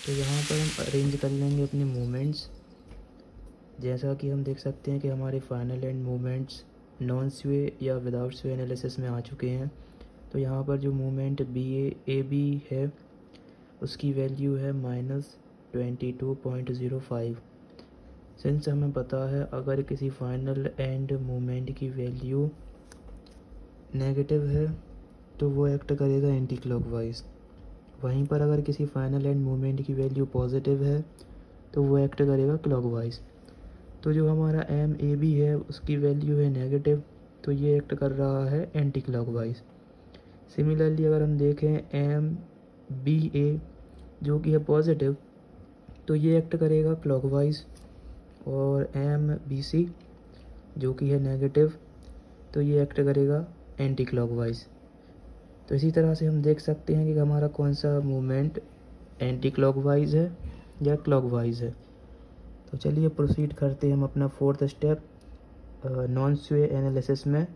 तो यहाँ पर हम अरेंज कर लेंगे अपने मूवमेंट्स। जैसा कि हम देख सकते हैं कि हमारे फाइनल एंड मूवमेंट्स नॉन स्वे या विदाउट स्वे एनालिसिस में आ चुके हैं। तो यहाँ पर जो मूवमेंट BA है उसकी वैल्यू है -22.05। सिंस हमें पता है अगर किसी फाइनल एंड मूवमेंट की वैल्यू नेगेटिव है तो वो एक्ट करेगा एंटी क्लॉकवाइज। वहीं पर अगर किसी फाइनल एंड मूवमेंट की वैल्यू पॉजिटिव है तो वो एक्ट करेगा क्लॉकवाइज। तो जो हमारा MAB है उसकी वैल्यू है नेगेटिव, तो ये एक्ट कर रहा है एंटी क्लॉकवाइज। सिमिलरली अगर हम देखें MBA जो कि है पॉजिटिव, तो ये एक्ट करेगा क्लॉकवाइज। और MBC जो कि है नेगेटिव, तो ये एक्ट करेगा एंटी क्लॉकवाइज। तो इसी तरह से हम देख सकते हैं कि हमारा कौन सा मूवमेंट एंटी क्लॉकवाइज है या क्लॉकवाइज है। तो चलिए प्रोसीड करते हैं हम अपना fourth step non sway analysis में,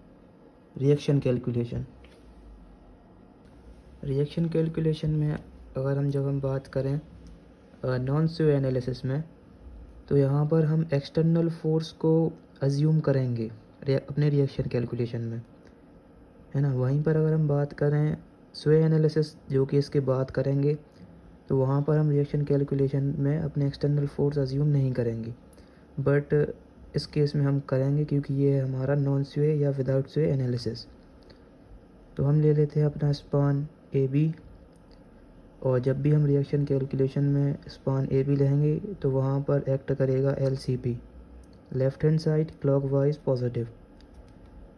रिएक्शन कैलकुलेशन। रिएक्शन कैलकुलेशन में अगर हम बात करें नॉन स्वे एनालिसिस में, तो यहाँ पर हम एक्सटर्नल फोर्स को अज्यूम करेंगे अपने रिएक्शन कैलकुलेशन में, है ना। वहीं पर अगर हम बात करें स्वे एनालिसिस जो कि इसके बाद करेंगे, तो वहाँ पर हम रिएक्शन कैलकुलेशन में अपने एक्सटर्नल फोर्स अज्यूम नहीं करेंगे। बट इस केस में हम करेंगे क्योंकि ये है हमारा नॉन स्वे या विदाउट स्वे एनालिसिस। तो हम ले लेते हैं अपना स्पान AB, और जब भी हम रिएक्शन कैलकुलेशन में स्पान AB लेंगे तो वहाँ पर एक्ट करेगा LCP, left hand side clockwise positive.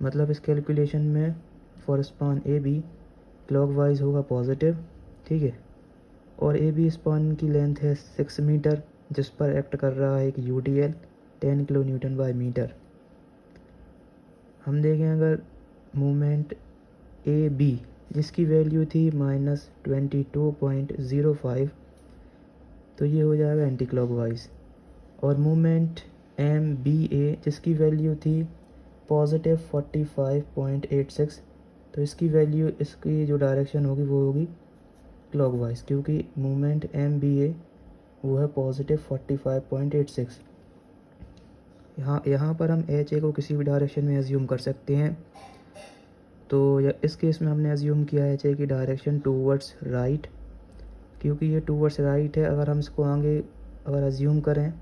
मतलब इस कैलकुलेशन में फॉर स्पान AB क्लॉकवाइज होगा पॉजिटिव, ठीक है। और AB स्पान की लेंथ है 6 मीटर, जिस पर एक्ट कर रहा है एक UDL 10 kilo newton by metre. हम देखें अगर मूवमेंट AB जिसकी वैल्यू थी -22.05, तो ये हो जाएगा एंटी क्लॉकवाइज। और मूवमेंट MBA जिसकी वैल्यू थी +45.86, तो इसकी वैल्यू, इसकी जो डायरेक्शन होगी वो होगी क्लॉकवाइज, क्योंकि मूवमेंट MBA वो है +45.86। यहाँ पर हम HA को किसी भी डायरेक्शन में एज्यूम कर सकते हैं। तो इस केस में हमने एज्यूम किया है HA की डायरेक्शन टूवर्ड्स राइट, क्योंकि ये टूवर्ड्स राइट है। अगर हम इसको आगे अगर एज्यूम करें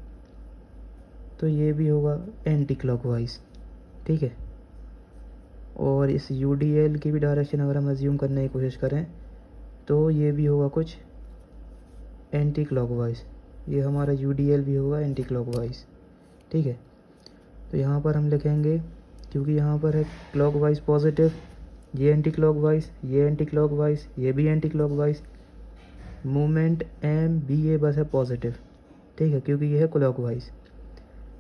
तो ये भी होगा एंटी क्लॉकवाइज, ठीक है। और इस UDL की भी डायरेक्शन अगर हम एज्यूम करने की कोशिश करें तो ये भी होगा कुछ एंटी क्लॉकवाइज। ये हमारा UDL भी होगा एंटी क्लॉकवाइज, ठीक है। तो यहाँ पर हम लिखेंगे, क्योंकि यहाँ पर है क्लॉकवाइज पॉजिटिव, ये एंटी क्लॉकवाइज, ये एंटी क्लॉकवाइज, ये भी एंटी क्लॉकवाइज। मूवमेंट MBA बस है पॉजिटिव, ठीक है, क्योंकि ये है क्लॉकवाइज।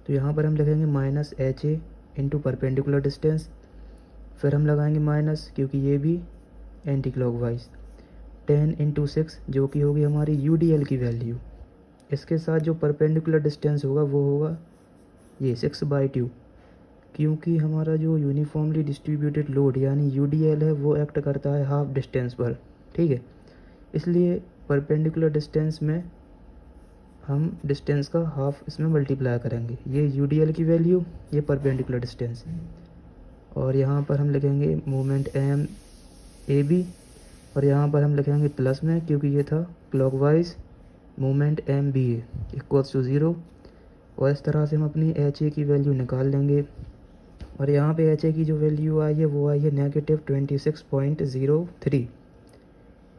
तो यहाँ पर हम लिखेंगे -HA इंटू परपेंडिकुलर डिस्टेंस, फिर हम लगाएंगे माइनस क्योंकि ये भी एंटी क्लॉकवाइज, 10 × 6 जो कि होगी हमारी UDL की वैल्यू। इसके साथ जो परपेंडिकुलर डिस्टेंस होगा वो होगा ये 6/2, क्योंकि हमारा जो यूनिफॉर्मली डिस्ट्रीब्यूटेड लोड यानी UDL है वो एक्ट करता है हाफ डिस्टेंस पर, ठीक है। इसलिए परपेंडिकुलर डिस्टेंस में हम डिस्टेंस का हाफ इसमें मल्टीप्लाई करेंगे, ये UDL की वैल्यू, ये परपेंडिकुलर डिस्टेंस। और यहाँ पर हम लिखेंगे मूवमेंट MAB, और यहाँ पर हम लिखेंगे प्लस में क्योंकि ये था क्लॉकवाइज मूवमेंट MBA = 0। और इस तरह से हम अपनी HA की वैल्यू निकाल लेंगे। और यहाँ पे HA की जो वैल्यू आई है वो आई है -26.03।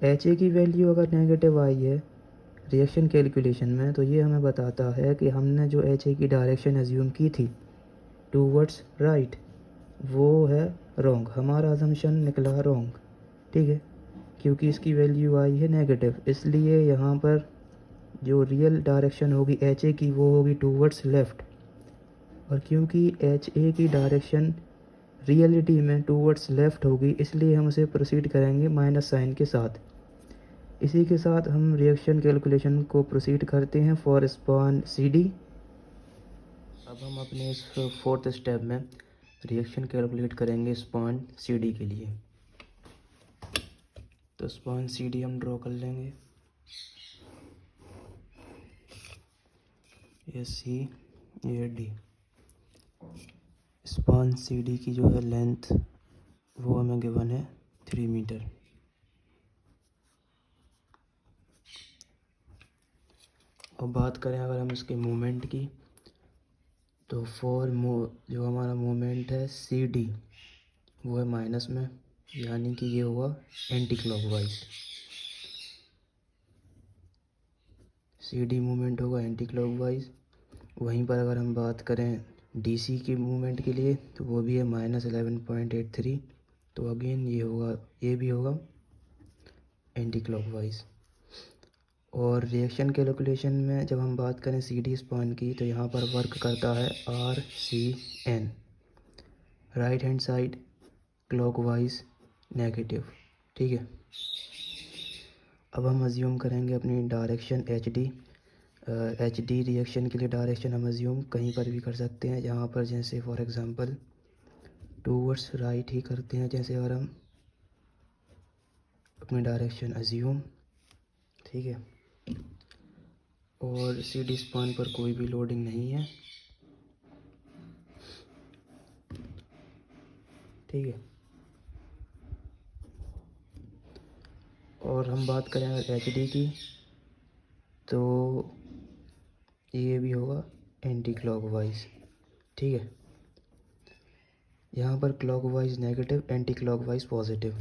HA की वैल्यू अगर नेगेटिव आई है रिएक्शन कैलकुलेशन में, तो ये हमें बताता है कि हमने जो HA की डायरेक्शन एज्यूम की थी टूवर्ड्स राइट वो है रॉन्ग, हमारा अजम्पशन निकला रॉन्ग, ठीक है, क्योंकि इसकी वैल्यू आई है नेगेटिव। इसलिए यहाँ पर जो रियल डायरेक्शन होगी HA की वो होगी टूवर्ड्स लेफ़्ट। और क्योंकि HA की डायरेक्शन रियलिटी में टूवर्ड्स लेफ़्ट होगी, इसलिए हम उसे प्रोसीड करेंगे माइनस साइन के साथ। इसी के साथ हम रिएक्शन कैलकुलेशन को प्रोसीड करते हैं फॉर स्पान CD। अब हम अपने इस फोर्थ स्टेप में रिएक्शन कैलकुलेट करेंगे स्पान CD के लिए। तो स्पान CD हम ड्रॉ कर लेंगे। ठीक है, सी ये डी। स्पान सी डी की जो है लेंथ वो हमें गिवन है 3 मीटर। और बात करें अगर हम इसके मूवमेंट की, तो जो हमारा मूवमेंट है सी डी वो है माइनस में, यानी कि ये हुआ anti clockwise. C D movement होगा एंटी क्लॉकवाइज। वहीं पर अगर हम बात करें डी सी की मूवमेंट के लिए, तो वो भी है -11.83। तो अगेन ये भी होगा एंटी क्लॉकवाइज। और रिएक्शन कैलकुलेशन में जब हम बात करें सी डी स्पान की, तो यहाँ पर वर्क करता है RCN, right hand side clockwise negative. ठीक है, अब हम अज्यूम करेंगे अपनी डायरेक्शन एच डी रिएक्शन के लिए डायरेक्शन हम अज्यूम कहीं पर भी कर सकते हैं, जहाँ पर जैसे फॉर एग्ज़ाम्पल टूवर्ड्स राइट ही करते हैं, जैसे अगर हम अपनी डायरेक्शन अज्यूम। ठीक है, और सी डी स्पान पर कोई भी लोडिंग नहीं है। ठीक है, और हम बात करें अगर एच डी की, तो ये भी होगा एंटी क्लॉकवाइज। ठीक है, यहाँ पर clockwise negative, anti clockwise positive.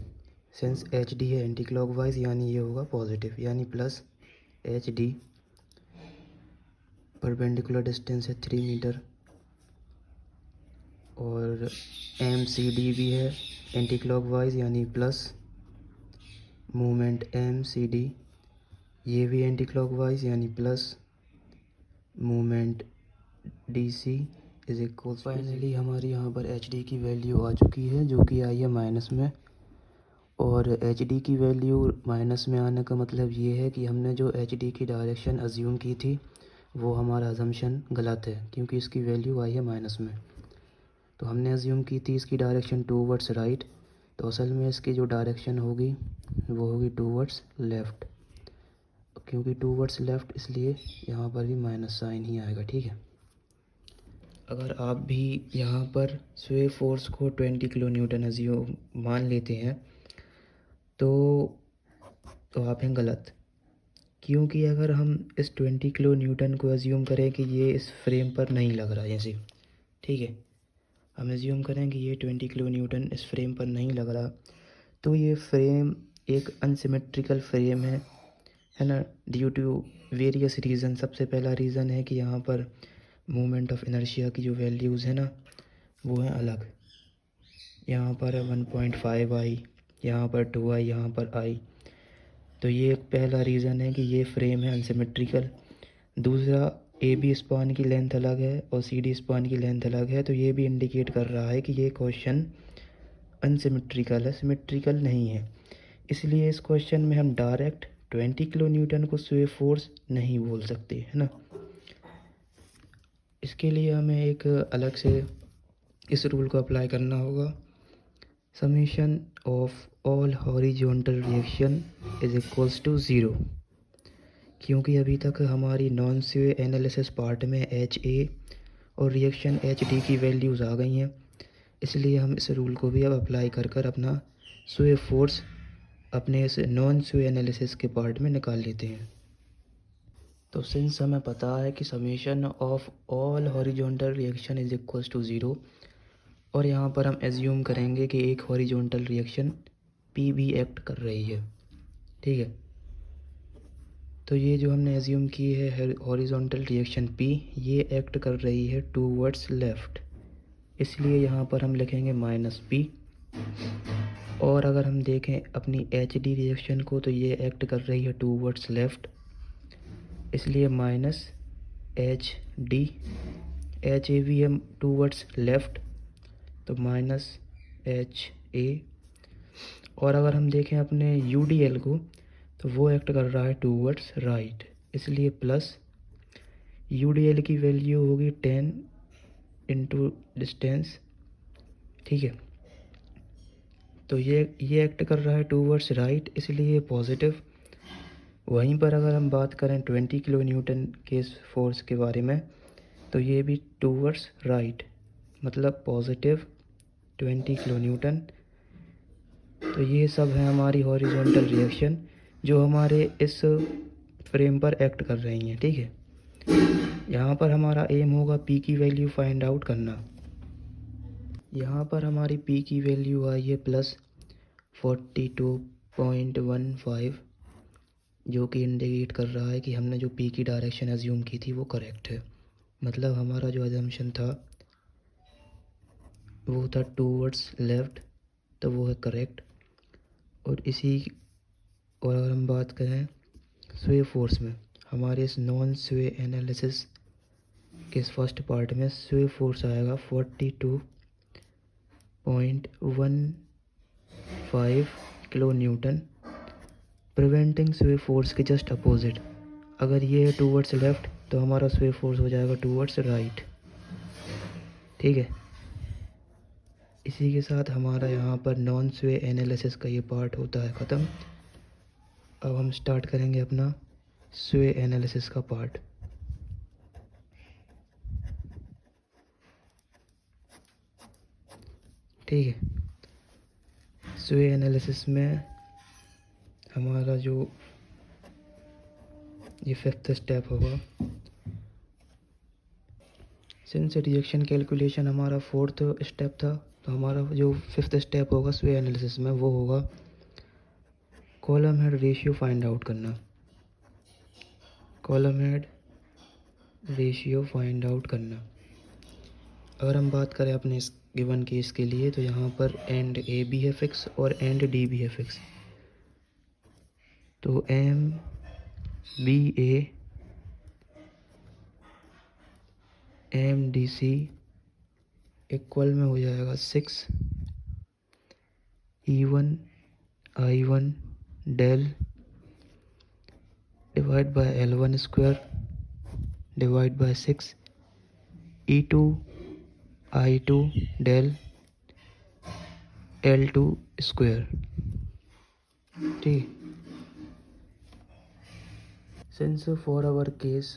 Since H D है एंटी क्लॉकवाइज, यानी ये होगा पॉजिटिव, यानी plus H D. Perpendicular distance है 3 मीटर। और एम सी डी भी है एंटी क्लॉकवाइज, यानी plus movement M C D, ये भी एंटी क्लॉकवाइज, यानी plus movement D C is equal. Finally हमारी यहाँ पर एच डी की वैल्यू आ चुकी है, जो कि आई है माइनस में। और एच डी की वैल्यू माइनस में आने का मतलब ये है कि हमने जो एच डी की डायरेक्शन अज्यूम की थी, वो हमारा अजम्पशन गलत है, क्योंकि इसकी वैल्यू आई है माइनस में। तो हमने अज्यूम की थी इसकी डायरेक्शन टूवर्ड्स राइट, तो असल में इसकी जो डायरेक्शन होगी वो होगी टूवर्ड्स लेफ़्ट। क्योंकि टूवर्ड्स लेफ़्ट, इसलिए यहाँ पर भी माइनस साइन ही आएगा। ठीक है, अगर आप भी यहाँ पर स्वे फोर्स को 20 किलो न्यूटन अज्यूम मान लेते हैं, तो आप हैं गलत। क्योंकि अगर हम इस 20 किलो न्यूटन को अज्यूम करें कि ये इस फ्रेम पर नहीं लग रहा है जैसे, ठीक है, हम अज्यूम करें कि ये 20 किलो न्यूटन इस फ्रेम पर नहीं लग रहा, तो ये फ्रेम एक अनसिमेट्रिकल फ्रेम है ना, ड्यू टू वेरियस रीज़न। सबसे पहला रीज़न है कि यहाँ पर मोमेंट ऑफ इनर्शिया की जो वैल्यूज़ है ना, वो हैं अलग। यहाँ पर 1.5 आई, यहाँ पर 2 आई, यहाँ पर आई। तो ये एक पहला रीज़न है कि ये फ्रेम है अनसिमेट्रिकल। दूसरा, ए बी स्पान की लेंथ अलग है और सी डी स्पान की लेंथ अलग है, तो ये भी इंडिकेट कर रहा है कि ये क्वेश्चन अनसिमेट्रिकल है, सिमेट्रिकल नहीं है। इसलिए इस क्वेश्चन में हम डायरेक्ट 20 किलो न्यूटन को स्वे फोर्स नहीं बोल सकते, है ना। इसके लिए हमें एक अलग से इस रूल को अप्लाई करना होगा। Summation of all horizontal reaction is equals to 0। क्योंकि अभी तक हमारी नॉन स्वे एनालिसिस पार्ट में एच ए और रिएक्शन एच डी की वैल्यूज़ आ गई हैं, इसलिए हम इस रूल को भी अब अप्लाई कर कर अपना स्वे फोर्स अपने इस नॉन स्वे एनालिसिस के पार्ट में निकाल लेते हैं। तो सिंस हमें पता है कि summation of all horizontal reaction is equals to 0, और यहाँ पर हम एज्यूम करेंगे कि एक हॉरिजॉन्टल रिएक्शन पी भी एक्ट कर रही है। ठीक है, तो ये जो हमने एज्यूम की है हॉरिजॉन्टल रिएक्शन पी, ये एक्ट कर रही है टूवर्ड्स लेफ़्ट, इसलिए यहाँ पर हम लिखेंगे -p। और अगर हम देखें अपनी एच डी रिएक्शन को, तो ये एक्ट कर रही है टूवर्ड्स लेफ़्ट, इसलिए -hd। एच ए भी है टूवर्ड्स लेफ़्ट, तो -ha। और अगर हम देखें अपने UDL को, तो वो एक्ट कर रहा है टूवर्ड्स राइट, इसलिए प्लस UDL की वैल्यू होगी 10 इंटू डिस्टेंस। ठीक है, तो ये एक्ट कर रहा है टूवर्ड्स राइट, इसलिए पॉजिटिव। वहीं पर अगर हम बात करें 20 किलो न्यूटन के फोर्स के बारे में, तो ये भी टूवर्ड्स राइट, मतलब पॉजिटिव 20 किलो न्यूटन। तो ये सब है हमारी हॉरिजॉन्टल रिएक्शन जो हमारे इस फ्रेम पर एक्ट कर रही हैं, ठीक है। यहाँ पर हमारा एम होगा पी की वैल्यू फाइंड आउट करना। यहाँ पर हमारी पी की वैल्यू आई है +42.15, जो कि इंडिकेट कर रहा है कि हमने जो पी की डायरेक्शन एज्यूम की थी वो करेक्ट है। मतलब हमारा जो एजम्पशन था वो था टूवर्ड्स लेफ़्ट, तो वो है करेक्ट। और अगर हम बात करें स्वे फोर्स में, हमारे इस नॉन स्वे एनालिसिस के इस फर्स्ट पार्ट में स्वे फोर्स आएगा 42.15 किलो न्यूटन, प्रिवेंटिंग स्वे फोर्स के जस्ट अपोजिट। अगर ये है टूवर्ड्स लेफ़्ट तो हमारा स्वे फोर्स हो जाएगा टूवर्ड्स राइट, ठीक है। इसी के साथ हमारा यहाँ पर नॉन स्वे एनालिसिस का ये पार्ट होता है ख़त्म। अब हम स्टार्ट करेंगे अपना स्वे एनालिसिस का पार्ट। ठीक है, स्वे एनालिसिस में हमारा जो ये 5th स्टेप होगा, सिंस रिएक्शन कैलकुलेशन हमारा 4th स्टेप था, तो हमारा जो 5th स्टेप होगा स्वे एनालिसिस में वो होगा column head ratio find out करना। Column head ratio find out करना। अगर हम बात करें अपने इस गिवन केस के लिए, तो यहाँ पर एंड ए भी है फिक्स और एंड डी भी है फिक्स। तो M B A M D C equal में हो जाएगा 6 E1 I1 del divide by L1 square divide by 6 E2 I2 del L2 square, ठीक। Since for our case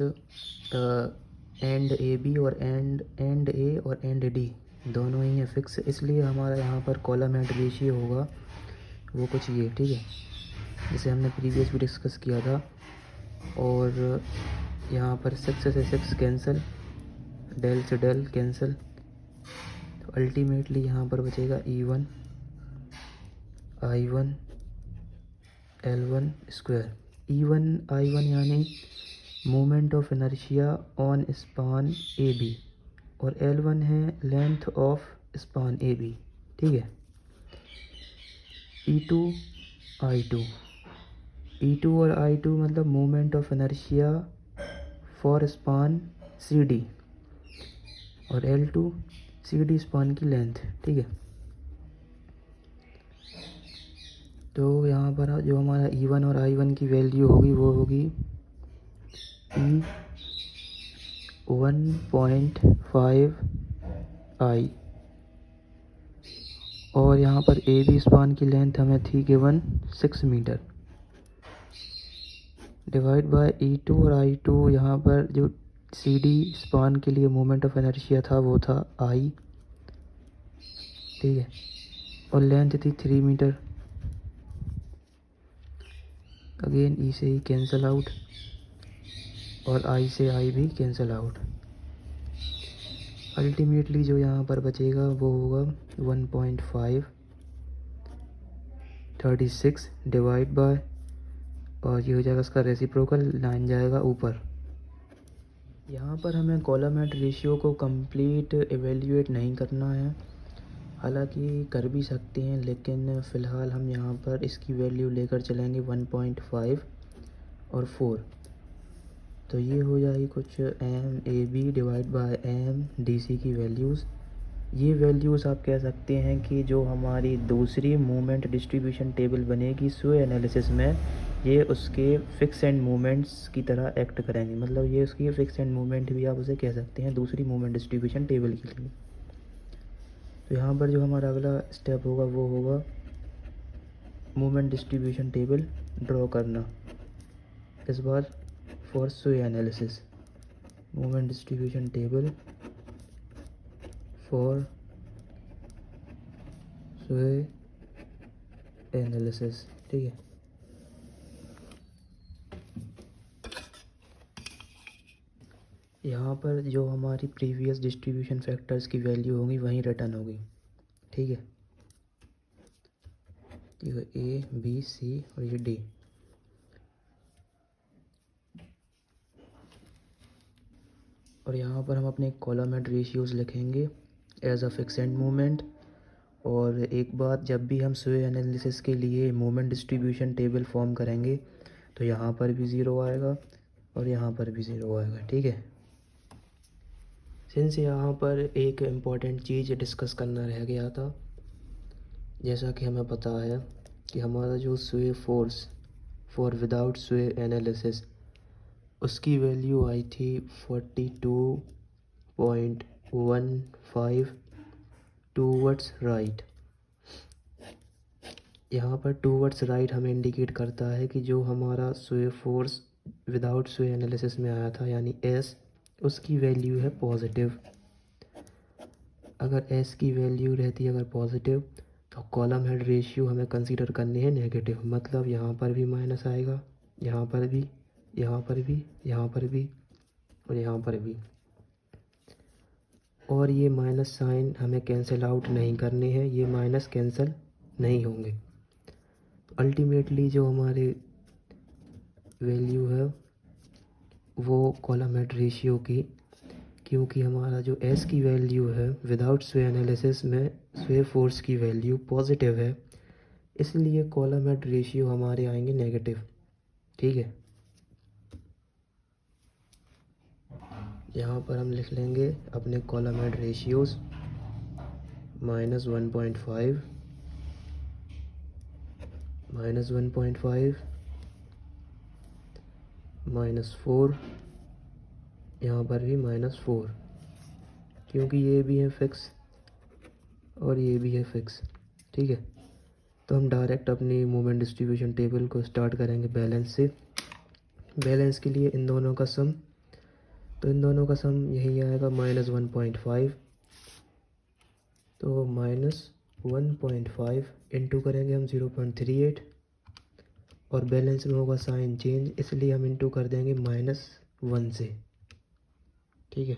end A B और end A और end D दोनों ही है fix, इसलिए हमारा यहाँ पर कॉलम हेड रेशियो होगा वो कुछ ये, ठीक है, जिसे हमने प्रीवियस भी डिस्कस किया था। और यहाँ पर 6 से 6 कैंसिल, डेल से डेल कैंसिल, तो अल्टीमेटली यहाँ पर बचेगा E1 I1 L1 square. E1 I1 यानी moment of inertia on span A B, और L1 है length of span A B, ठीक है। E2 I2, E2 और I2 मतलब moment of inertia for span C D, और L2 सी डी स्पान की length, ठीक है। तो यहाँ पर जो हमारा E1 और I1 की वैल्यू होगी वो होगी E1.5 I, और यहाँ पर ए बी स्पान की लेंथ हमें थी given 6 metre, divide by E2 और I2, यहाँ पर जो सी डी स्पान के लिए मोमेंट ऑफ इनर्शिया था वो था I, ठीक है, और लेंथ थी 3 मीटर। अगेन ई से ई कैंसिल आउट और आई से आई भी कैंसिल आउट। अल्टीमेटली जो यहाँ पर बचेगा वो होगा 1.536 डिवाइड बाय, और ये हो जाएगा इसका रेसिप्रोकल, लाइन जाएगा ऊपर। यहाँ पर हमें कॉलम हेड रेशियो को कंप्लीट एवेल्यूएट नहीं करना है, हालांकि कर भी सकते हैं, लेकिन फ़िलहाल हम यहाँ पर इसकी वैल्यू लेकर चलेंगे 1.5 और 4। तो ये हो जाएगी कुछ M A B divide by M D C की वैल्यूज़। ये वैल्यूज़ आप कह सकते हैं कि जो हमारी दूसरी मूवमेंट डिस्ट्रीब्यूशन टेबल बनेगी स्वे एनालिसिस में, ये उसके फिक्स एंड मूवमेंट्स की तरह एक्ट करेंगे। मतलब ये उसकी फिक्स एंड मूवमेंट भी आप उसे कह सकते हैं दूसरी मूवमेंट डिस्ट्रीब्यूशन टेबल के लिए। तो यहाँ पर जो हमारा अगला स्टेप होगा वो होगा मूवमेंट डिस्ट्रीब्यूशन टेबल ड्रॉ करना, इस बार फॉर स्वे analysis. Moment distribution table for स्वे एनालिसिस। ठीक है, यहाँ पर जो हमारी प्रीवियस डिस्ट्रीब्यूशन फैक्टर्स की वैल्यू होगी वहीं रिटर्न होगी। ठीक है, ठीक है, ए बी सी और ये डी। और यहाँ पर हम अपने कॉलम हेड रेशियोज लिखेंगे एज अ फिक्सेंट मोमेंट। और एक बात, जब भी हम स्वे एनालिसिस के लिए मोमेंट डिस्ट्रीब्यूशन टेबल फॉर्म करेंगे तो यहाँ पर भी ज़ीरो आएगा और यहाँ पर भी ज़ीरो आएगा। ठीक है, सिंस यहाँ पर एक इम्पॉर्टेंट चीज़ डिस्कस करना रह गया था, जैसा कि हमें पता है कि हमारा जो स्वे फोर्स फॉर विदाउट स्वे एनालिसिस उसकी वैल्यू आई थी 42.15 टूवर्ड्स राइट। यहाँ पर टूवर्ड्स राइट हमें इंडिकेट करता है कि जो हमारा स्वे फोर्स विदाउट स्वे एनालिसिस में आया था यानी एस, उसकी वैल्यू है पॉजिटिव। अगर एस की वैल्यू रहती है अगर पॉजिटिव तो कॉलम हेड रेशियो हमें कंसीडर करनी है नेगेटिव। मतलब यहाँ पर भी माइनस आएगा, यहाँ पर भी, यहाँ पर भी, यहाँ पर भी और यहाँ पर भी। और ये माइनस साइन हमें कैंसिल आउट नहीं करने हैं, ये माइनस कैंसिल नहीं होंगे। अल्टीमेटली जो हमारे वैल्यू है वो कॉलम हेड रेशियो की, क्योंकि हमारा जो एस की वैल्यू है विदाउट स्वे एनालिसिस में स्वे फोर्स की वैल्यू पॉजिटिव है, इसलिए कॉलम हेड रेशियो हमारे आएंगे नेगेटिव। ठीक है, यहाँ पर हम लिख लेंगे अपने कॉलम हेड रेशियोज -1.5, -1.5, -4, यहाँ पर भी -4, क्योंकि ये भी है फिक्स और ये भी है फिक्स। ठीक है, तो हम डायरेक्ट अपनी मोमेंट डिस्ट्रीब्यूशन टेबल को स्टार्ट करेंगे बैलेंस से। बैलेंस के लिए इन दोनों का सम, तो इन दोनों का सम यही आएगा -1.5। तो -1.5 इंटू करेंगे हम 0.38 और बैलेंस में होगा साइन चेंज, इसलिए हम इंटू कर देंगे -1 से। ठीक है,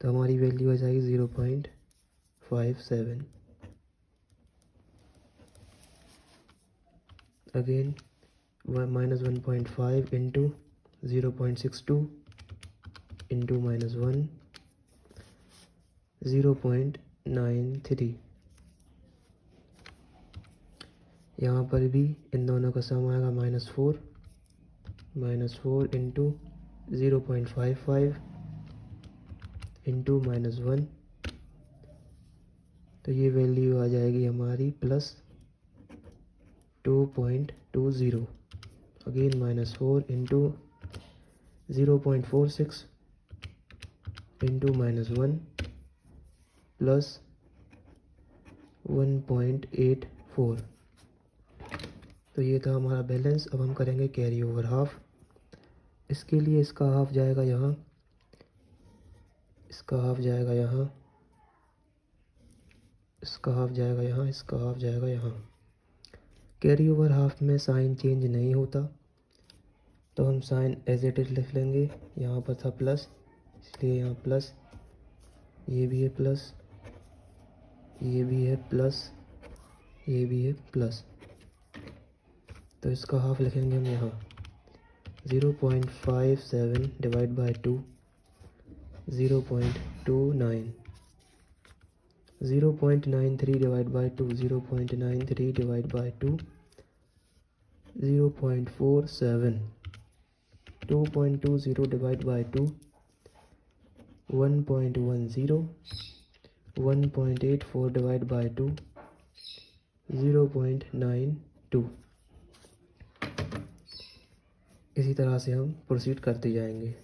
तो हमारी वैल्यू आ जाएगी 0.57। Again -1.5 into 0.62 into -1, 0.93। यहाँ पर भी इन दोनों का सम आएगा -4, -4 इंटू 0.55 इंटू -1, तो ये वैल्यू आ जाएगी हमारी +2.20। Again -4 into 0.46 into -1 +1.84। तो ये था हमारा बैलेंस। अब हम करेंगे कैरी ओवर हाफ। इसके लिए इसका हाफ जाएगा यहाँ, इसका हाफ जाएगा यहाँ, इसका हाफ जाएगा यहाँ, इसका हाफ जाएगा यहाँ। कैरी ओवर हाफ में साइन चेंज नहीं होता, तो हम साइन एज इट इज लिख लेंगे। यहाँ पर था प्लस, इसलिए यहाँ प्लस, ये भी है प्लस, ये भी है प्लस, ये भी है प्लस, तो इसका हाफ लिखेंगे हम यहाँ। 0.57 divide by 2 0.29, 0.93 divide by 2 0.93 divide by 2 0.47, 2.20 divide by 2 1.10, 1.84 divide by 2 0.92। इसी तरह से हम प्रोसीड करते जाएंगे।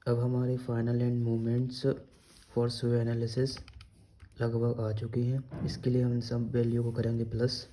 अब हमारे फाइनल एंड मोमेंट्स फॉर स्वे एनालिसिस लगभग आ चुकी हैं। इसके लिए हम सब वैल्यू को करेंगे प्लस।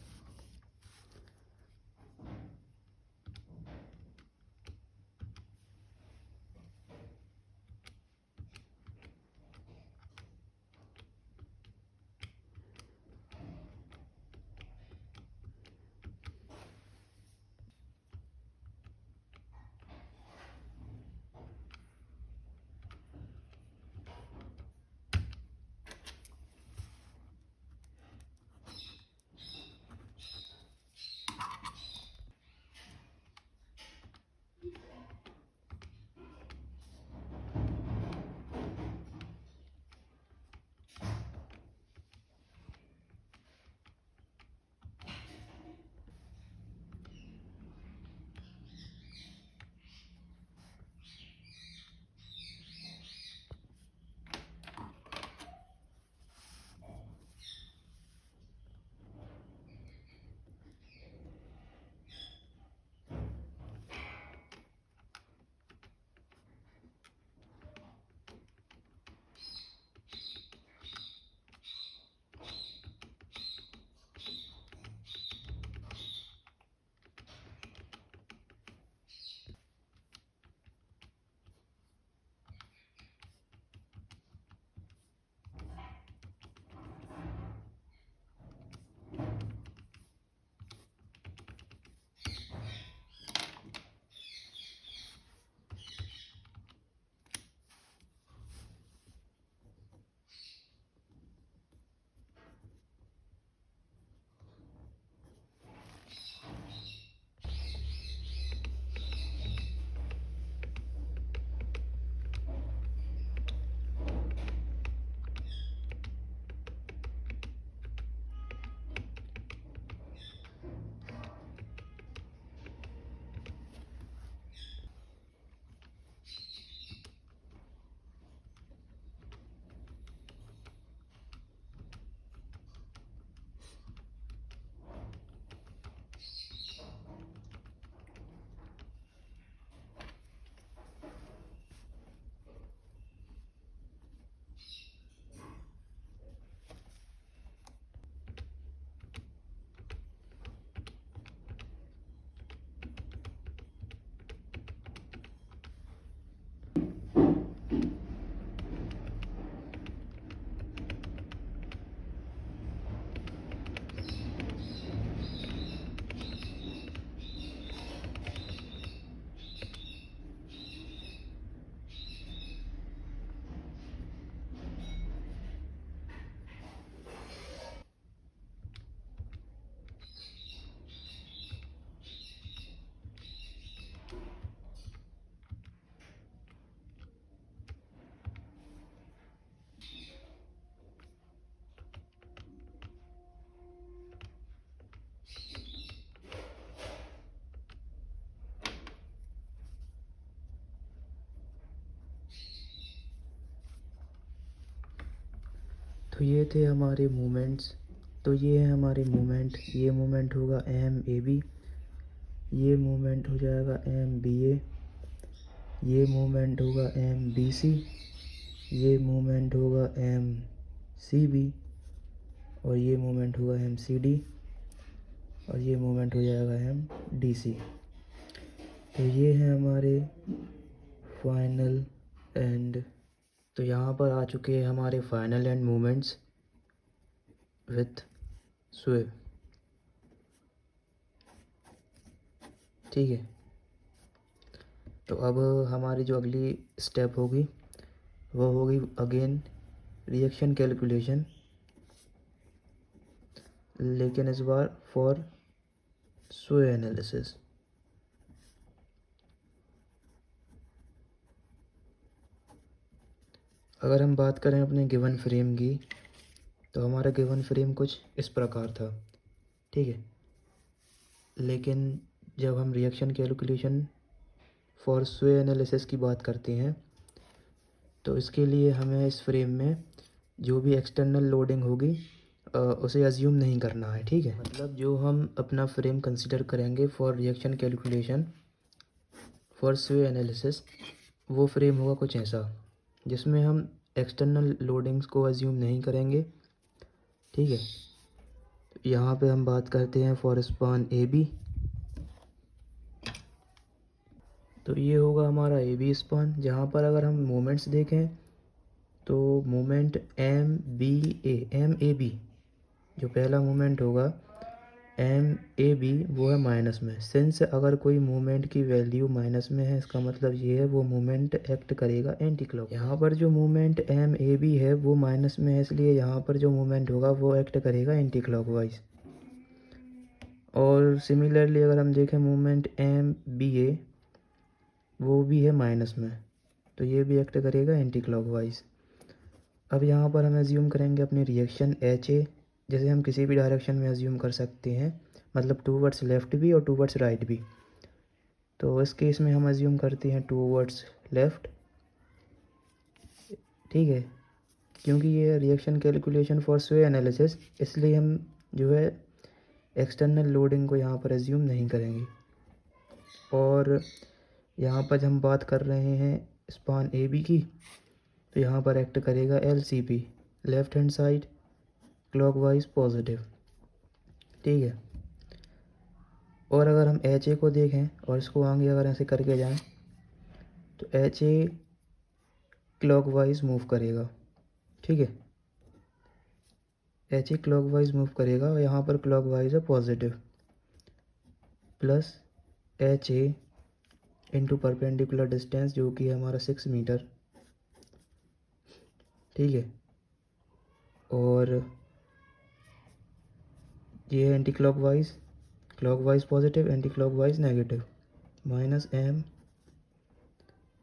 तो ये थे हमारे मूवमेंट्स। तो ये है हमारे मूवमेंट। ये मूवमेंट होगा AM AB, ये मूवमेंट हो जाएगा MBA, ये मूवमेंट होगा MBC, ये मूवमेंट होगा MCB, और ये मूवमेंट होगा MCD, और ये मूवमेंट हो जाएगा MDC। तो ये है हमारे फाइनल एंड। तो यहाँ पर आ चुके हैं हमारे फाइनल एंड मूवमेंट्स विथ स्वे। ठीक है। तो अब हमारी जो अगली स्टेप होगी वो होगी अगेन रिएक्शन कैलकुलेशन, लेकिन इस बार फॉर स्वे एनालिसिस। अगर हम बात करें अपने गिवन फ्रेम की, तो हमारा गिवन फ्रेम कुछ इस प्रकार था। ठीक है। लेकिन जब हम रिएक्शन कैलकुलेशन फॉर स्वे एनालिसिस की बात करते हैं, तो इसके लिए हमें इस फ्रेम में जो भी एक्सटर्नल लोडिंग होगी उसे अज्यूम नहीं करना है। ठीक है। मतलब जो हम अपना फ्रेम कंसिडर करेंगे फॉर रिएक्शन कैलकुलेशन फॉर स्वे एनालिसिस, वो फ्रेम होगा कुछ ऐसा, जिसमें हम एक्सटर्नल लोडिंग्स को अज्यूम नहीं करेंगे। ठीक है, यहाँ पे हम बात करते हैं फॉर स्पान ए बी। तो ये होगा हमारा ए बी स्पान, जहाँ पर अगर हम मोमेंट्स देखें तो मोमेंट एम ए बी, जो पहला मोमेंट होगा एम ए बी, वो है माइनस में। सिंस अगर कोई मोमेंट की वैल्यू माइनस में है, इसका मतलब ये है वो मोमेंट एक्ट करेगा एंटी क्लॉक। यहाँ पर जो मोमेंट एम ए बी है वो माइनस में है, इसलिए यहाँ पर जो मोमेंट होगा वो एक्ट करेगा एंटी क्लॉकवाइज। और सिमिलरली अगर हम देखें मोमेंट एम बी ए, वो भी है माइनस में, तो ये भी एक्ट करेगा एंटी क्लॉकवाइज। अब यहाँ पर हम एज्यूम करेंगे अपनी रिएक्शन एच ए, जैसे हम किसी भी डायरेक्शन में एज्यूम कर सकते हैं, मतलब टूवर्ड्स लेफ़्ट भी और टूवर्ड्स राइट भी। तो इस केस में हम एज्यूम करते हैं टूवर्ड्स लेफ़्ट। ठीक है, क्योंकि ये रिएक्शन कैलकुलेशन फॉर स्वे एनालिसिस, इसलिए हम जो है एक्सटर्नल लोडिंग को यहाँ पर एज्यूम नहीं करेंगे। और यहाँ पर हम बात कर रहे हैं स्पान ए बी की, तो यहाँ पर एक्ट करेगा L C P, left hand side clockwise positive. ठीक है, और अगर हम एच ए को देखें और इसको आगे अगर ऐसे करके जाएं, तो एच ए क्लॉकवाइज मूव करेगा। ठीक है, एच ए क्लॉकवाइज मूव करेगा, और यहाँ पर क्लॉकवाइज है positive, plus H A into perpendicular distance, जो कि है हमारा 6 मीटर। ठीक है, और ये है anti clockwise, clockwise positive, anti clockwise negative, minus M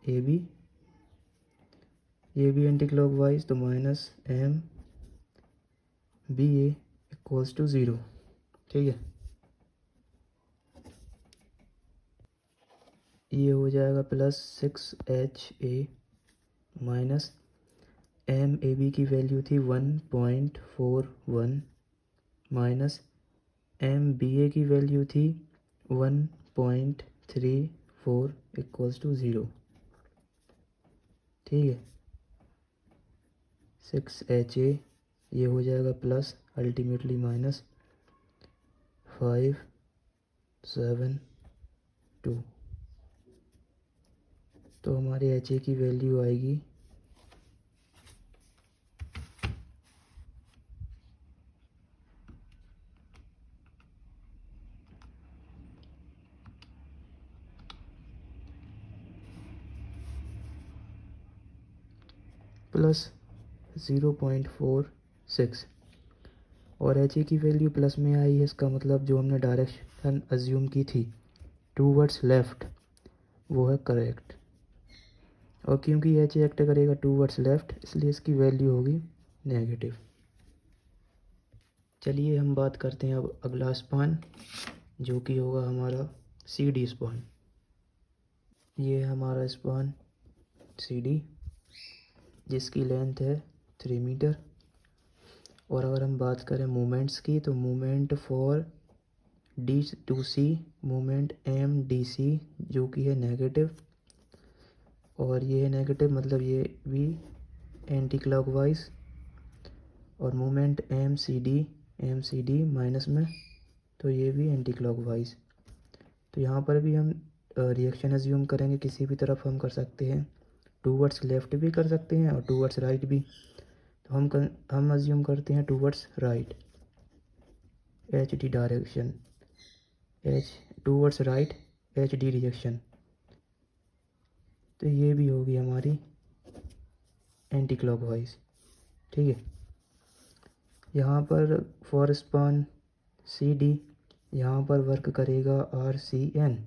A B, ये भी एंटी क्लॉकवाइज, तो minus M B A equals to 0। ठीक है, ये हो जाएगा plus 6HA minus M A B की वैल्यू थी 1.41 माइनस एम बी ए की वैल्यू थी 1.34 इक्वल्स टू 0। ठीक है, 6HA ये हो जाएगा प्लस अल्टीमेटली माइनस 572। तो हमारे एच ए की वैल्यू आएगी प्लस 0.46, और एच ए की वैल्यू प्लस में आई है, इसका मतलब जो हमने डायरेक्शन अज्यूम की थी टूवर्ड्स लेफ़्ट, वो है करेक्ट। और क्योंकि एच ए एक्ट करेगा टूवर्ड्स लेफ़्ट, इसलिए इसकी वैल्यू होगी नेगेटिव। चलिए हम बात करते हैं अब अगला स्पान, जो कि होगा हमारा सी डी स्पान। ये है हमारा स्पान सी डी, जिसकी लेंथ है 3 मीटर। और अगर हम बात करें मोमेंट्स की, तो moment for D to C, moment M D C, जो कि है नेगेटिव, और ये है नेगेटिव, मतलब ये भी एंटी क्लॉकवाइज। और moment M C D minus में, तो ये भी एंटी क्लॉकवाइज। तो यहाँ पर भी हम रिएक्शन एज्यूम करेंगे, किसी भी तरफ हम कर सकते हैं, टूवर्ड्स लेफ़्ट भी कर सकते हैं और टूवर्ड्स राइट भी। तो हम एज्यूम करते हैं towards right, H D direction, H towards right H D reaction. तो ये भी होगी हमारी एंटी क्लॉकवाइज। ठीक है, यहाँ पर फॉर स्पान सी डी, यहाँ पर वर्क करेगा R C N,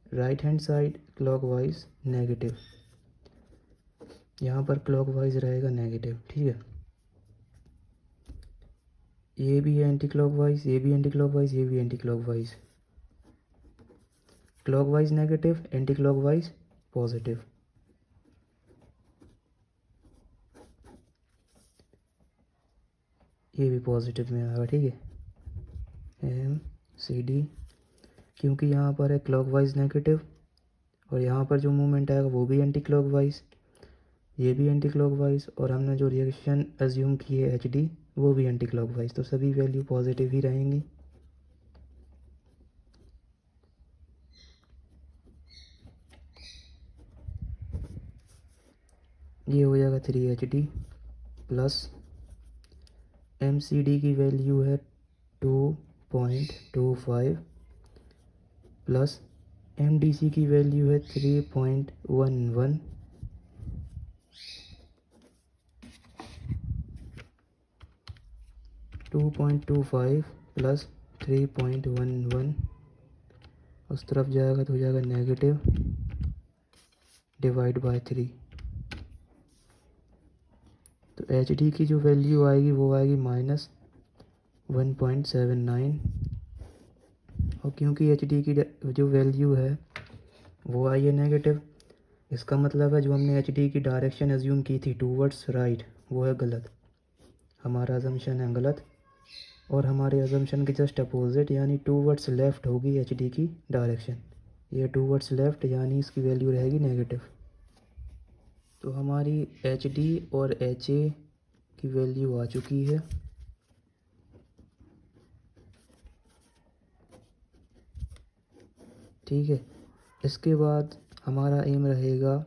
right hand side clockwise negative, यहाँ पर क्लॉकवाइज रहेगा नेगेटिव। ठीक है, ये भी है एंटी क्लॉकवाइज, ये भी एंटी क्लॉकवाइज, ये भी anti clockwise, clockwise negative, anti clockwise positive. ये भी पॉजिटिव में आएगा। ठीक है, एम सी डी, क्योंकि यहाँ पर है क्लॉकवाइज नेगेटिव और यहाँ पर जो मूवमेंट आएगा वो भी एंटी क्लॉकवाइज, ये भी एंटी क्लॉकवाइज, और हमने जो रिएक्शन एज्यूम की है एच डी वो भी एंटी क्लॉकवाइज, तो सभी वैल्यू पॉजिटिव ही रहेंगी। ये हो जाएगा 3 HD plus M C D की वैल्यू है 2.25 प्लस एम डी सी की वैल्यू है 3.11 2.25 प्लस 3.11 उस तरफ जाएगा तो हो जाएगा नेगेटिव डिवाइड बाय 3। तो एच डी की जो वैल्यू आएगी वो आएगी -1.79, और क्योंकि एच डी की जो वैल्यू है वो आई है नेगेटिव, इसका मतलब है जो हमने एच डी की डायरेक्शन एज्यूम की थी टूवर्ड्स राइट वो है गलत, हमारा अजम्पशन है गलत, और हमारे अजम्पशन के जस्ट अपोजिट यानी टूवर्ड्स लेफ़्ट होगी एच डी की डायरेक्शन, ये टूवर्ड्स लेफ़्ट यानी इसकी वैल्यू रहेगी नेगेटिव। तो हमारी एच डी और एच ए की वैल्यू आ चुकी है। ठीक है, इसके बाद हमारा एम रहेगा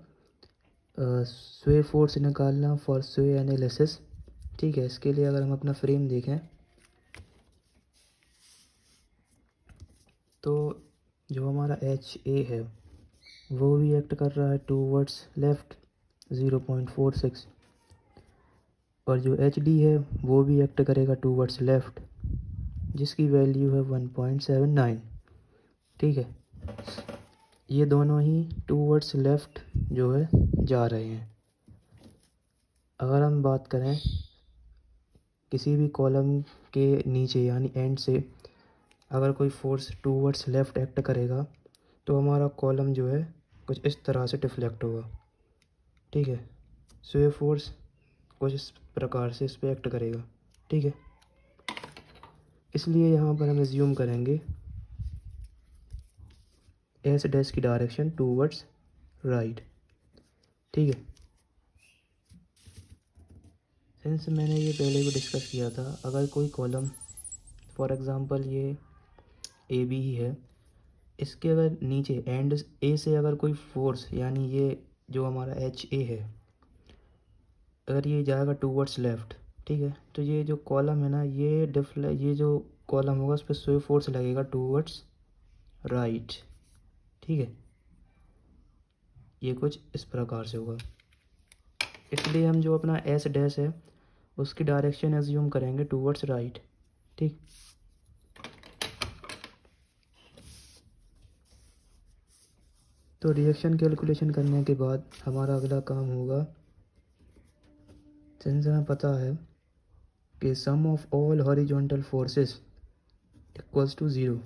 स्वे फोर्स निकालना फॉर स्वे एनालिसिस। ठीक है, इसके लिए अगर हम अपना फ्रेम देखें तो जो हमारा एच ए है वो भी एक्ट कर रहा है टूवर्ड्स लेफ़्ट 0.46, और जो एच डी है वो भी एक्ट करेगा टूवर्ड्स लेफ़्ट जिसकी वैल्यू है 1.79। ठीक है, ये दोनों ही टूवर्ड्स लेफ़्ट जो है जा रहे हैं। अगर हम बात करें किसी भी कॉलम के नीचे यानी एंड से अगर कोई फोर्स टूवर्ड्स लेफ़्ट एक्ट करेगा तो हमारा कॉलम जो है कुछ इस तरह से डिफ्लेक्ट होगा। ठीक है, स्वे फोर्स कुछ इस प्रकार से इस पर एक्ट करेगा। ठीक है, इसलिए यहाँ पर हम एज्यूम करेंगे एस डैश की डायरेक्शन टूवर्ड्स राइट। ठीक है, सिंस मैंने ये पहले भी डिस्कस किया था, अगर कोई कॉलम फॉर एग्ज़ाम्पल ये ए बी ही है, इसके अगर नीचे एंड ए से अगर कोई फोर्स यानी ये जो हमारा एच ए है अगर ये जाएगा टूवर्ड्स लेफ़्ट, ठीक है, तो ये जो कॉलम है ना ये जो कॉलम होगा उस पर स्वे फोर्स लगेगा टूवर्ड्स राइट। ठीक है, ये कुछ इस प्रकार से होगा, इसलिए हम जो अपना एस डैश है उसकी डायरेक्शन एज्यूम करेंगे टूवर्ड्स राइट। ठीक, तो रिएक्शन कैलकुलेशन करने के बाद हमारा अगला काम होगा, सिंस हमें पता है कि sum of all horizontal forces equals to 0,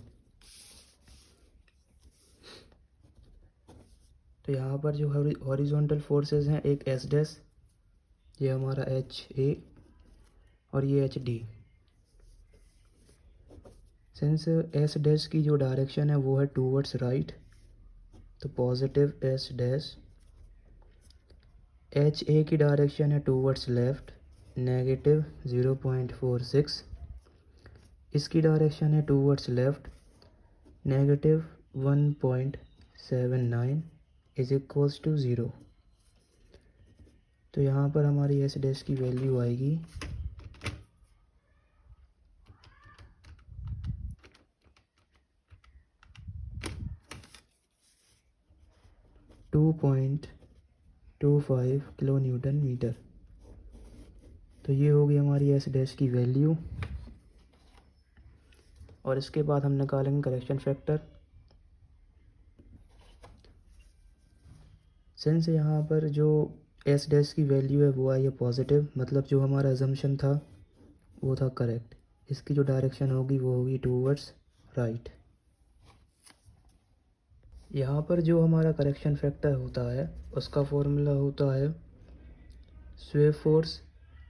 तो यहाँ पर जो हॉरिजॉन्टल फोर्सेस हैं एक एस डैश, ये हमारा एच ए और ये H D. Since S dash की जो डायरेक्शन है वो है टूवर्ड्स राइट, तो positive S dash, H A की डायरेक्शन है टूवर्ड्स लेफ़्ट नेगेटिव 0.46, इसकी डायरेक्शन है towards left negative 1.79 is equals to 0। तो यहाँ पर हमारी एस डैश की वैल्यू आएगी 2.25 किलो न्यूटन मीटर। तो ये होगी हमारी एस डैश की वैल्यू, और इसके बाद हम निकालेंगे करेक्शन फैक्टर। सिंस यहाँ पर जो एस डैश की वैल्यू है वो आई है पॉजिटिव, मतलब जो हमारा अजम्पशन था वो था करेक्ट, इसकी जो डायरेक्शन होगी वो होगी टूवर्ड्स राइट। यहाँ पर जो हमारा करेक्शन फैक्टर होता है उसका फॉर्मूला होता है स्वे फोर्स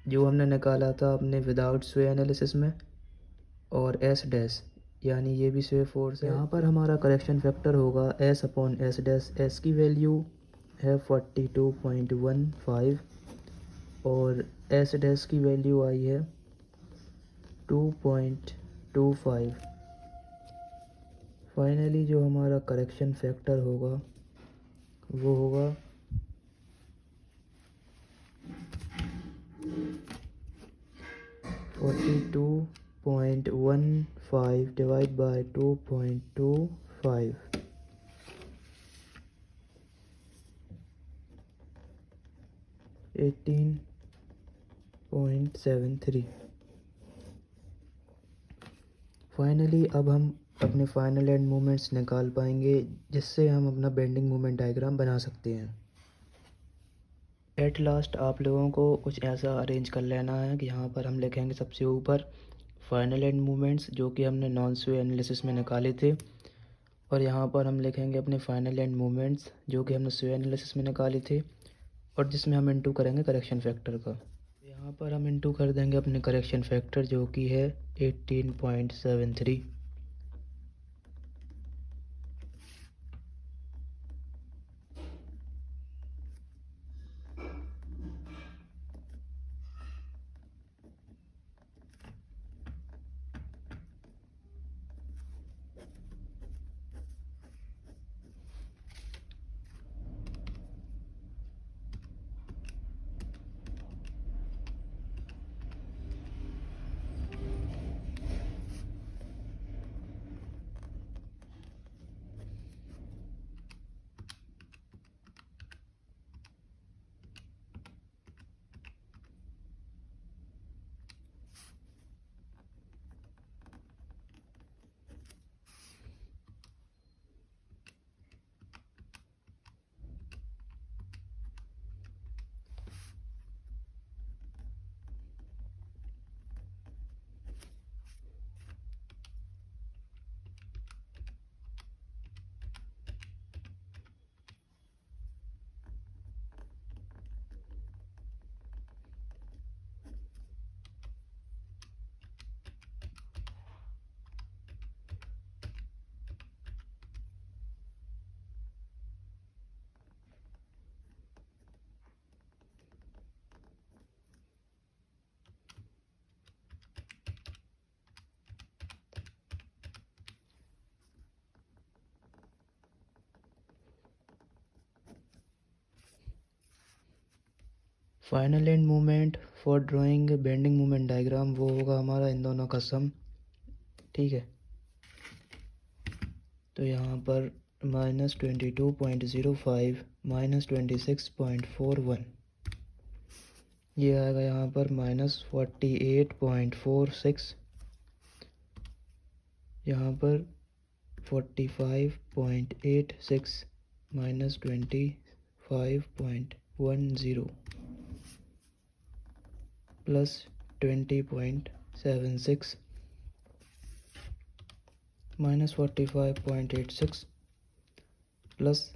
जो हमने निकाला था अपने विदाउट स्वे एनालिसिस में, और एस डैश यानी ये भी स्वेप फोर्स है। यहाँ पर हमारा करेक्शन फैक्टर होगा S upon S dash. S की वैल्यू है 42.15 और एस डैश की वैल्यू आई है 2.25। फाइनली जो हमारा करेक्शन फैक्टर होगा वो होगा 42.15 डिवाइड बाय 2.25 18.73। फाइनली अब हम अपने फाइनल एंड मोमेंट्स निकाल पाएंगे, जिससे हम अपना बेंडिंग मोमेंट डायग्राम बना सकते हैं। एट लास्ट आप लोगों को कुछ ऐसा अरेंज कर लेना है कि यहाँ पर हम लिखेंगे सबसे ऊपर फाइनल एंड मोमेंट्स जो कि हमने नॉन स्वे एनालिसिस में निकाले थे, और यहाँ पर हम लिखेंगे अपने फाइनल एंड मोमेंट्स जो कि हमने स्वे एनालिसिस में निकाले थे, और जिसमें हम इंटू करेंगे करेक्शन फैक्टर का। यहाँ पर हम इंटू कर देंगे अपने करेक्शन फैक्टर जो कि है 18.73। Final end moment for drawing bending moment diagram वो होगा हमारा इन दोनों का सम। ठीक है, तो यहाँ पर -22.05 -26.41, ये आएगा यहाँ पर -48.46, यहाँ पर 45.86 -25.10 plus 20.76 -45.86 plus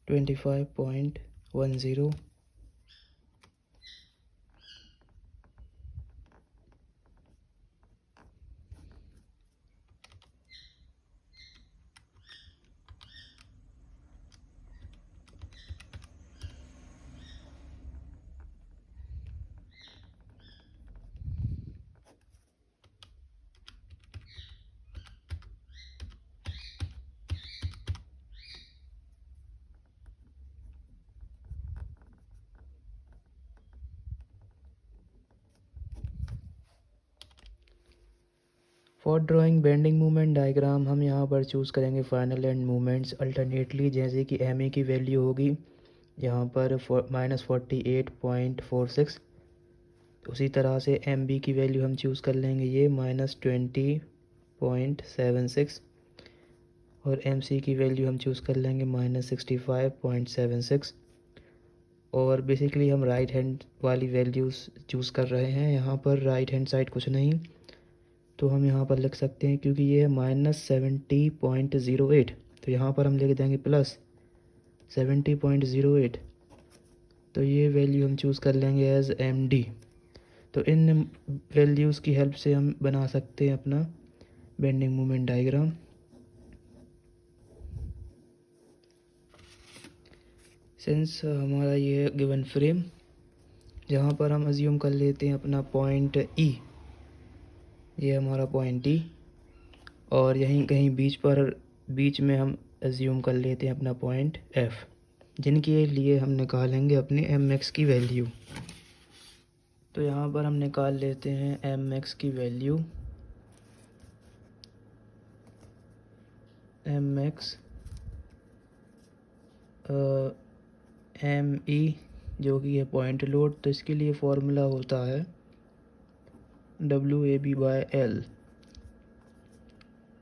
25.10 for drawing bending moment diagram हम यहाँ पर चूज़ करेंगे फाइनल एंड मोमेंट्स अल्टरनेटली, जैसे कि एम ए की वैल्यू होगी यहाँ पर -48.46, उसी तरह से एम बी की वैल्यू हम चूज़ कर लेंगे ये -20.76, और एम सी की वैल्यू हम चूज़ कर लेंगे -65.76। और बेसिकली हम राइट हैंड वाली वैल्यूज़ चूज़ कर रहे हैं, यहाँ पर राइट हैंड साइड कुछ नहीं, तो हम यहाँ पर लिख सकते हैं क्योंकि ये है -70.08, तो यहाँ पर हम लिख देंगे +70.08, तो ये वैल्यू हम चूज़ कर लेंगे एज एम डी। तो इन वैल्यूज़ की हेल्प से हम बना सकते हैं अपना बेंडिंग मोमेंट डायग्राम। सिंस हमारा ये गिवन फ्रेम, जहाँ पर हम अज्यूम कर लेते हैं अपना पॉइंट ई, ये हमारा पॉइंट ई, और यहीं कहीं बीच में हम अज्यूम कर लेते हैं अपना पॉइंट एफ, जिनके लिए हम निकालेंगे अपने एम एक्स की वैल्यू। तो यहाँ पर हम निकाल लेते हैं एम एक्स की वैल्यू। एम एक्स एम ई जो कि है पॉइंट लोड, तो इसके लिए फॉर्मूला होता है WAB/L।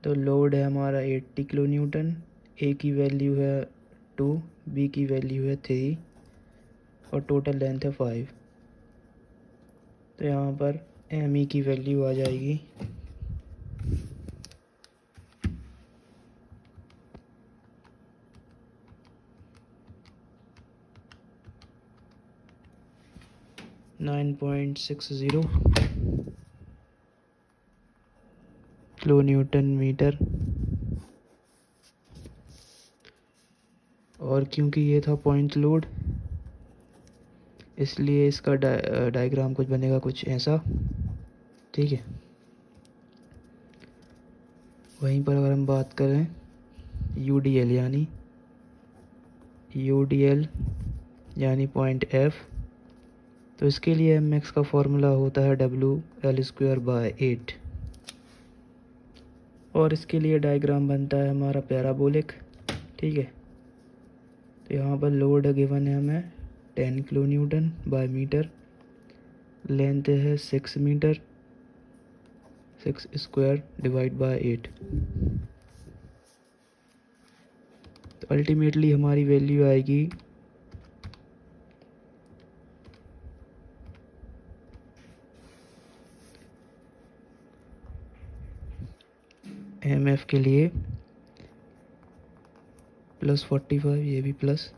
तो लोड है हमारा 80 किलो न्यूटन, ए की वैल्यू है 2, बी की वैल्यू है 3 और टोटल लेंथ है 5। तो यहाँ पर एम ई की वैल्यू आ जाएगी 9.60 किलो न्यूटन मीटर। और क्योंकि ये था पॉइंट लोड, इसलिए इसका डायग्राम कुछ बनेगा कुछ ऐसा, ठीक है। वहीं पर अगर हम बात करें UDL यानी पॉइंट एफ, तो इसके लिए एम एक्स का फॉर्मूला होता है WL²/8, और इसके लिए डायग्राम बनता है हमारा पैराबोलिक, ठीक है। तो यहाँ पर लोड गिवन है हमें 10 kilo newton by metre, length है 6 मीटर, 6 स्क्वायर डिवाइड बाय 8। तो अल्टीमेटली हमारी वैल्यू आएगी एम एफ के लिए +45, ये भी प्लस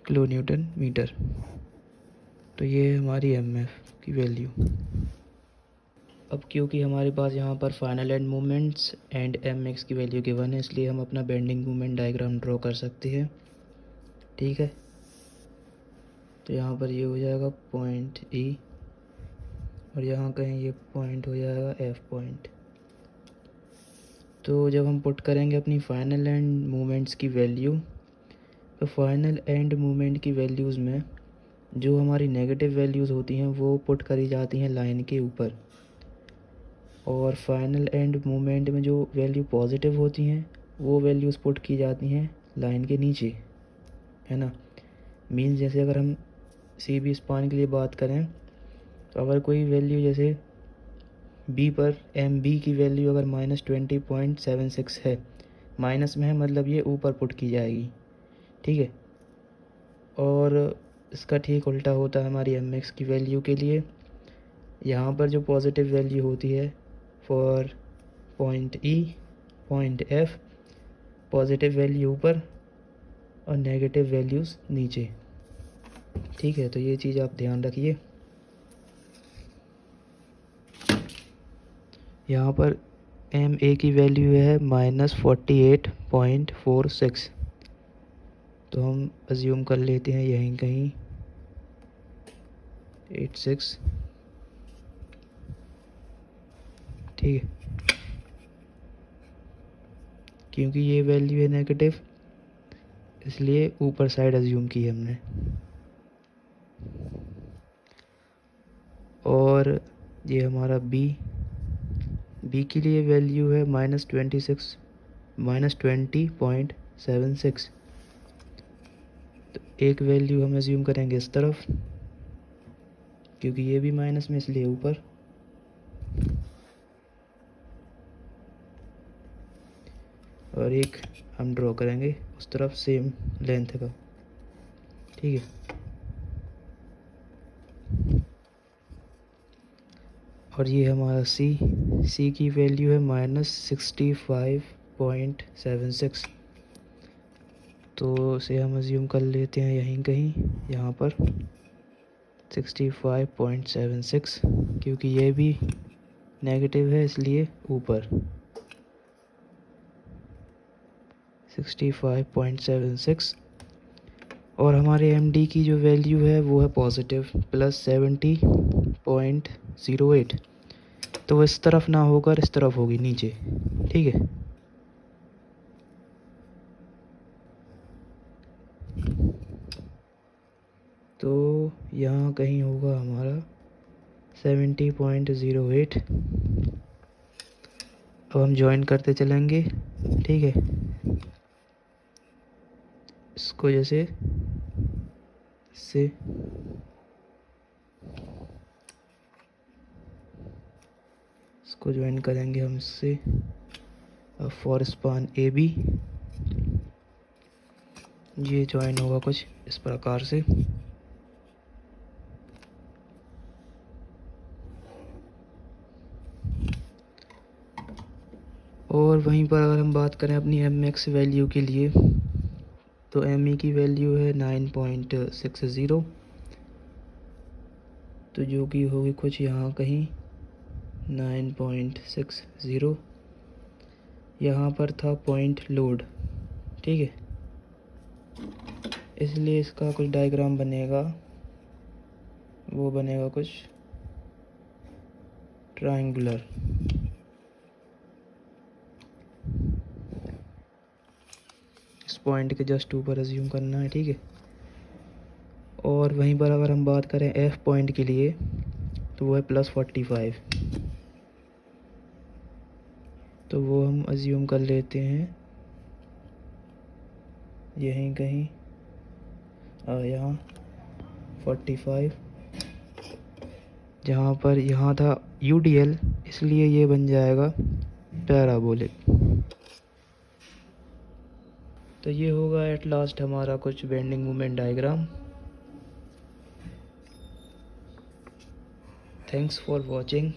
किलो न्यूटन मीटर। तो ये है हमारी एम एफ की वैल्यू। अब क्योंकि हमारे पास यहाँ पर final end moments and M X की वैल्यू गिवन है, इसलिए हम अपना बेंडिंग मोमेंट डायग्राम ड्रॉ कर सकते हैं, ठीक है। तो यहाँ पर ये हो जाएगा पॉइंट ई, और यहाँ कहीं ये पॉइंट हो जाएगा एफ पॉइंट। तो जब हम पुट करेंगे अपनी फाइनल एंड मोमेंट्स की वैल्यू, तो फाइनल एंड मोमेंट की वैल्यूज़ में जो हमारी नेगेटिव वैल्यूज़ होती हैं वो पुट करी जाती हैं लाइन के ऊपर, और फाइनल एंड मोमेंट में जो वैल्यू पॉजिटिव होती हैं वो वैल्यूज़ पुट की जाती हैं लाइन के नीचे, है ना। मीन्स जैसे अगर हम CB स्पान के लिए बात करें, तो अगर कोई वैल्यू जैसे B पर MB की वैल्यू अगर -20.76 है, माइनस में है मतलब ये ऊपर पुट की जाएगी, ठीक है। और इसका ठीक उल्टा होता है हमारी MX की वैल्यू के लिए। यहाँ पर जो पॉजिटिव वैल्यू होती है for point E, point F, positive value ऊपर और नेगेटिव वैल्यूज़ नीचे, ठीक है। तो ये चीज़ आप ध्यान रखिए। यहाँ पर MA की वैल्यू है -48.46, तो हम अज्यूम कर लेते हैं यहीं कहीं 86, ठीक है। क्योंकि ये वैल्यू है नेगेटिव, इसलिए ऊपर साइड अज्यूम की हमने। और ये हमारा B की लिए वैल्यू है -20.76, तो एक वैल्यू हम अज्यूम करेंगे इस तरफ, क्योंकि ये भी माइनस में इसलिए ऊपर, और एक हम ड्रॉ करेंगे उस तरफ सेम लेंथ का, ठीक है। और ये हमारा C की वैल्यू है -65.76, तो इसे हम अज्यूम कर लेते हैं यहीं कहीं यहाँ पर 65.76, क्योंकि ये भी नेगेटिव है इसलिए ऊपर 65.76 और हमारे MD की जो वैल्यू है वो है पॉजिटिव +70.08। तो इस तरफ ना होकर इस तरफ होगी नीचे, ठीक है। तो यहाँ कहीं होगा हमारा 70.08। अब हम ज्वाइन करते चलेंगे, ठीक है। इसको जैसे से इसको ज्वाइन करेंगे हम इससे। अब फॉर स्पान AB ये ज्वाइन होगा कुछ इस प्रकार से। और वहीं पर अगर हम बात करें अपनी MX वैल्यू के लिए, तो ME की वैल्यू है 9.60, तो जो कि होगी कुछ यहाँ कहीं 9.60। यहाँ पर था पॉइंट लोड, ठीक है, इसलिए इसका कुछ डायग्राम बनेगा, वो बनेगा कुछ ट्रायंगुलर। इस पॉइंट के जस्ट ऊपर अज्यूम करना है, ठीक है। और वहीं पर अगर हम बात करें F पॉइंट के लिए, तो वो है +45, तो वो हम अज्यूम कर लेते हैं यहीं कहीं यहाँ 45, जहाँ पर यहाँ था UDL, इसलिए ये बन जाएगा पैराबोलिक। तो ये होगा एट लास्ट हमारा कुछ bending moment diagram. Thanks for watching.